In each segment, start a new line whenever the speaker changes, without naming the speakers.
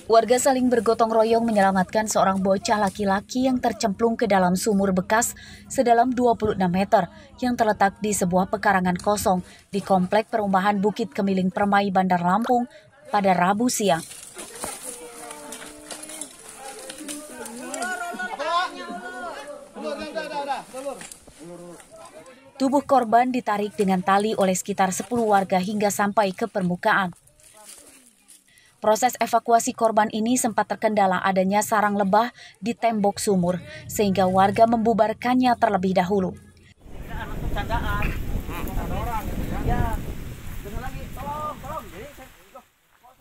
Warga saling bergotong royong menyelamatkan seorang bocah laki-laki yang tercemplung ke dalam sumur bekas sedalam 26 meter yang terletak di sebuah pekarangan kosong di Komplek Perumahan Bukit Kemiling Permai, Bandar Lampung pada Rabu siang. Tubuh korban ditarik dengan tali oleh sekitar 10 warga hingga sampai ke permukaan. Proses evakuasi korban ini sempat terkendala adanya sarang lebah di tembok sumur, sehingga warga membubarkannya terlebih dahulu.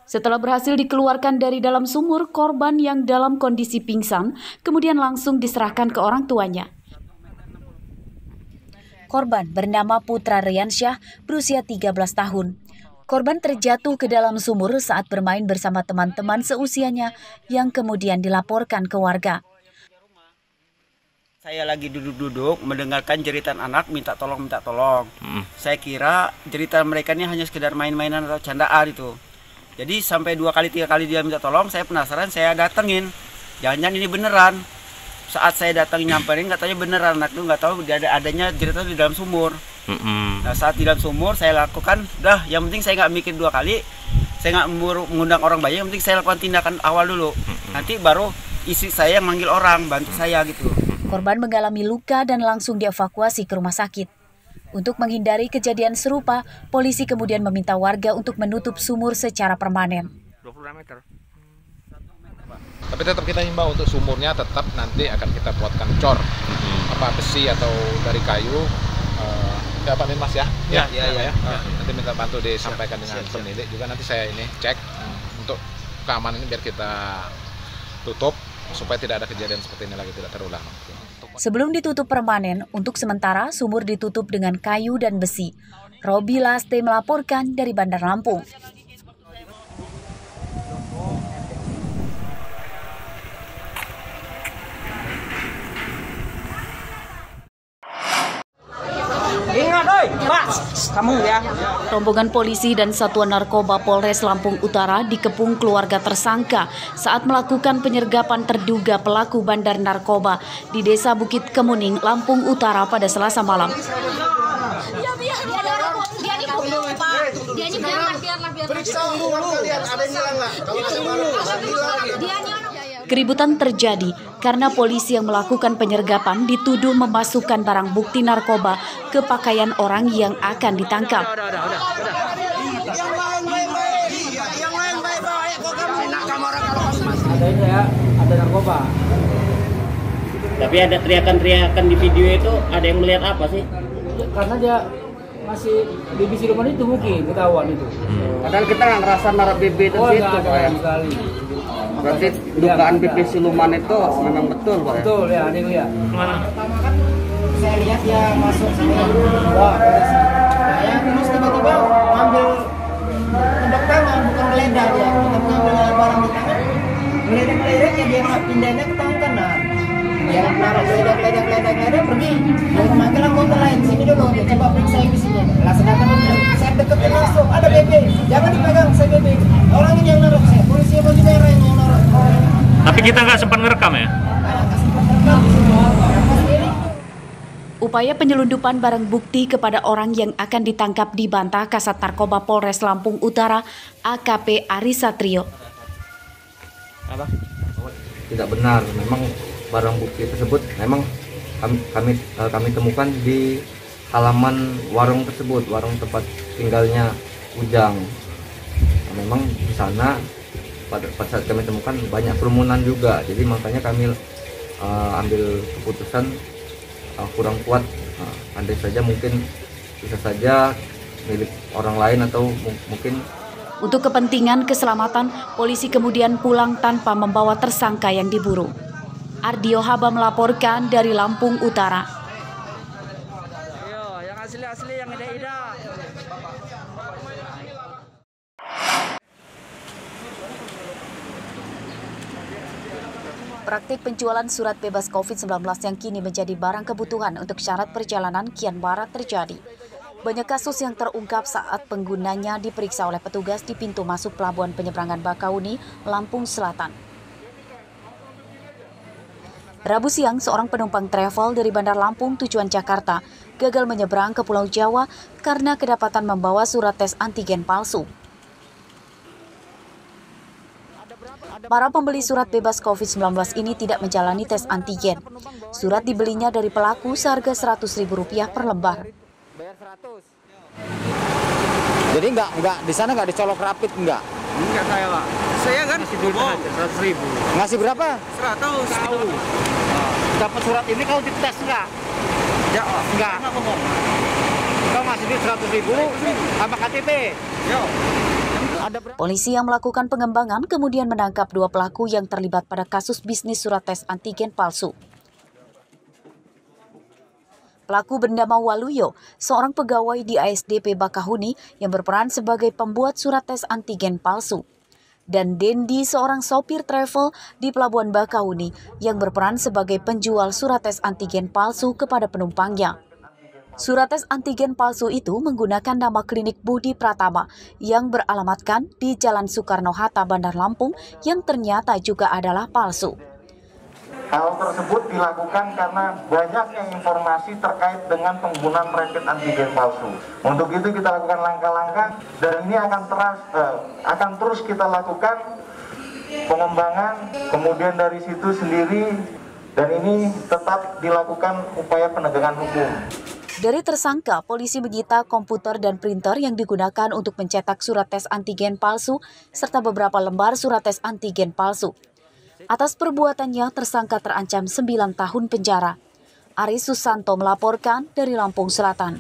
Setelah berhasil dikeluarkan dari dalam sumur, korban yang dalam kondisi pingsan kemudian langsung diserahkan ke orang tuanya. Korban bernama Putra Riansyah berusia 13 tahun. Korban terjatuh ke dalam sumur saat bermain bersama teman-teman seusianya yang kemudian dilaporkan ke warga.
Saya lagi duduk-duduk mendengarkan jeritan anak minta tolong. Saya kira jeritan mereka ini hanya sekedar main-mainan atau candaan itu. Jadi sampai 2-3 kali dia minta tolong, saya penasaran, saya datengin. Jangan-jangan ini beneran. Saat saya datang nyamperin, katanya beneran anak itu nggak tahu adanya jeritan di dalam sumur. Nah, saat di dalam sumur saya lakukan, yang penting saya nggak mikir 2 kali, saya nggak mengundang orang banyak, yang penting saya lakukan tindakan awal dulu. Nanti baru istri saya yang manggil orang bantu saya gitu.
Korban mengalami luka dan langsung dievakuasi ke rumah sakit. Untuk menghindari kejadian serupa, polisi kemudian meminta warga untuk menutup sumur secara permanen.
20 meter. Tapi tetap kita himbau untuk sumurnya tetap nanti akan kita buatkan cor, besi atau dari kayu. Ya Pak Minmas ya? Ya. Nanti minta bantu disampaikan dengan pemilik juga, nanti saya ini cek untuk keamanan ini biar kita tutup supaya tidak ada kejadian seperti ini lagi, tidak terulang.
Sebelum ditutup permanen, untuk sementara sumur ditutup dengan kayu dan besi. Robi Laste melaporkan dari Bandar Lampung.
Kamu ya.
Rombongan polisi dan Satuan Narkoba Polres Lampung Utara dikepung keluarga tersangka saat melakukan penyergapan terduga pelaku bandar narkoba di Desa Bukit Kemuning, Lampung Utara pada Selasa malam. Keributan terjadi karena polisi yang melakukan penyergapan dituduh memasukkan barang bukti narkoba ke pakaian orang yang akan ditangkap.
Ada narkoba.
Tapi ada teriakan-teriakan di video itu, ada yang melihat apa sih?
Karena dia masih BB siluman itu mungkin ketahuan itu.
Padahal kita nggak ngerasa naruh BB itu situ, Pak.
Sekali.
Berarti dugaan BB siluman itu memang betul, Pak.
Betul ya, ada yang lihat.
Mana?
Saya lihat dia masuk saya terus tiba-tiba ngambil tembak tangan, bukan geledah dia. Kita mengambil barang di tangan, geledah-geledahnya dia pindahnya ke tangan kanan. Dia naruh geledah pergi. Dia memanggil anggota lain, sini dulu, dia coba periksa yang di sini. Lah sedangkan saya deketin langsung, ada BB, jangan dipegang, saya BB. Orang ini yang naruh, saya polisi yang baju merah yang naruh.
Tapi kita nggak sempat ngerekam ya?
Upaya penyelundupan barang bukti kepada orang yang akan ditangkap dibantah Kasat Narkoba Polres Lampung Utara AKP Ari Satrio.
Tidak benar, memang barang bukti tersebut memang kami temukan di halaman warung tersebut, warung tempat tinggalnya Ujang. Nah, memang di sana pada saat kami temukan banyak kerumunan juga, jadi makanya kami ambil keputusan kurang kuat. Andai saja mungkin bisa saja milik orang lain atau mungkin.
Untuk kepentingan keselamatan, polisi kemudian pulang tanpa membawa tersangka yang diburu. Ardio Haba melaporkan dari Lampung Utara.
Yang asli-asli, yang ida-ida.
Praktik penjualan surat bebas COVID-19 yang kini menjadi barang kebutuhan untuk syarat perjalanan kian marak terjadi. Banyak kasus yang terungkap saat penggunanya diperiksa oleh petugas di pintu masuk Pelabuhan Penyeberangan Bakauni, Lampung Selatan. Rabu siang, seorang penumpang travel dari Bandar Lampung tujuan Jakarta gagal menyeberang ke Pulau Jawa karena kedapatan membawa surat tes antigen palsu. Para pembeli surat bebas COVID-19 ini tidak menjalani tes antigen. Surat dibelinya dari pelaku seharga Rp100.000 per lembar.
Bayar 100. Jadi enggak di sana enggak dicolok rapid enggak?
Enggak saya, Pak. Saya kan ngasih duit aja 100.000.
Ngasih berapa?
100.
Dapat surat ini kalau dites enggak?
Ya,
Enggak.
Enggak bohong.
Kau ngasih duit 100.000 sama KTP.
Yo.
Polisi yang melakukan pengembangan kemudian menangkap 2 pelaku yang terlibat pada kasus bisnis surat tes antigen palsu. Pelaku bernama Waluyo, seorang pegawai di ASDP Bakahuni yang berperan sebagai pembuat surat tes antigen palsu. Dan Dendi, seorang sopir travel di Pelabuhan Bakahuni yang berperan sebagai penjual surat tes antigen palsu kepada penumpangnya. Surat tes antigen palsu itu menggunakan nama klinik Budi Pratama yang beralamatkan di Jalan Soekarno-Hatta, Bandar Lampung yang ternyata juga adalah palsu.
Hal tersebut dilakukan karena banyaknya informasi terkait dengan penggunaan rapid antigen palsu. Untuk itu kita lakukan langkah-langkah dan ini akan terus kita lakukan pengembangan, kemudian dari situ sendiri dan ini tetap dilakukan upaya penegakan hukum.
Dari tersangka, polisi menyita komputer dan printer yang digunakan untuk mencetak surat tes antigen palsu serta beberapa lembar surat tes antigen palsu. Atas perbuatannya, tersangka terancam 9 tahun penjara. Aris Susanto melaporkan dari Lampung Selatan.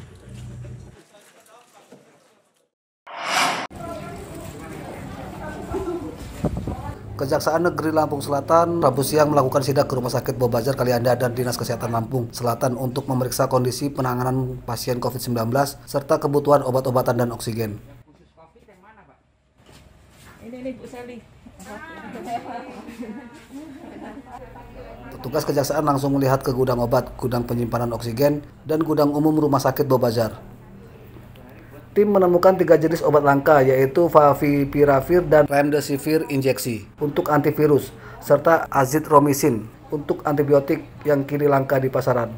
Kejaksaan Negeri Lampung Selatan Rabu siang melakukan sidak ke Rumah Sakit Bawabazar Kalianda dan Dinas Kesehatan Lampung Selatan untuk memeriksa kondisi penanganan pasien COVID-19 serta kebutuhan obat-obatan dan oksigen.
Ini Bu Seli.
Petugas kejaksaan langsung melihat ke gudang obat, gudang penyimpanan oksigen, dan gudang umum Rumah Sakit Bawabazar. Tim menemukan 3 jenis obat langka yaitu Favipiravir dan Remdesivir injeksi untuk antivirus serta Azithromycin untuk antibiotik yang kini langka di pasaran.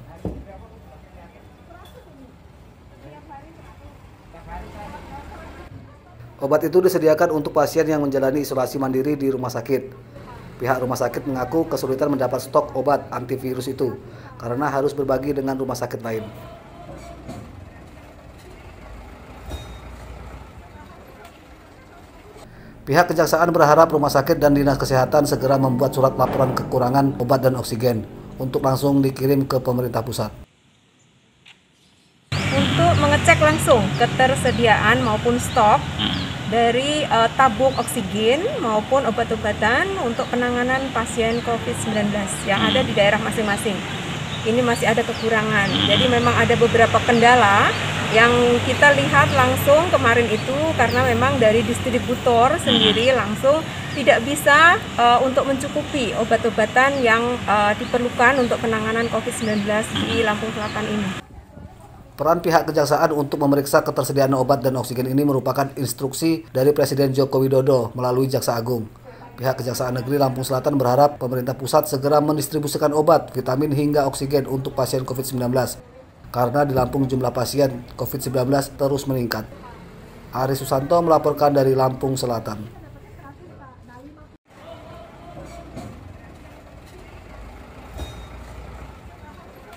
Obat itu disediakan untuk pasien yang menjalani isolasi mandiri di rumah sakit. Pihak rumah sakit mengaku kesulitan mendapat stok obat antivirus itu karena harus berbagi dengan rumah sakit lain. Pihak kejaksaan berharap rumah sakit dan dinas kesehatan segera membuat surat laporan kekurangan obat dan oksigen untuk langsung dikirim ke pemerintah pusat.
Untuk mengecek langsung ketersediaan maupun stok dari tabung oksigen maupun obat-obatan untuk penanganan pasien COVID-19 yang ada di daerah masing-masing. Ini masih ada kekurangan, jadi memang ada beberapa kendala yang kita lihat langsung kemarin itu karena memang dari distributor sendiri langsung tidak bisa untuk mencukupi obat-obatan yang diperlukan untuk penanganan COVID-19 di Lampung Selatan ini.
Peran pihak kejaksaan untuk memeriksa ketersediaan obat dan oksigen ini merupakan instruksi dari Presiden Joko Widodo melalui Jaksa Agung. Pihak Kejaksaan Negeri Lampung Selatan berharap pemerintah pusat segera mendistribusikan obat, vitamin hingga oksigen untuk pasien COVID-19. Karena di Lampung jumlah pasien COVID-19 terus meningkat. Aris Susanto melaporkan dari Lampung Selatan.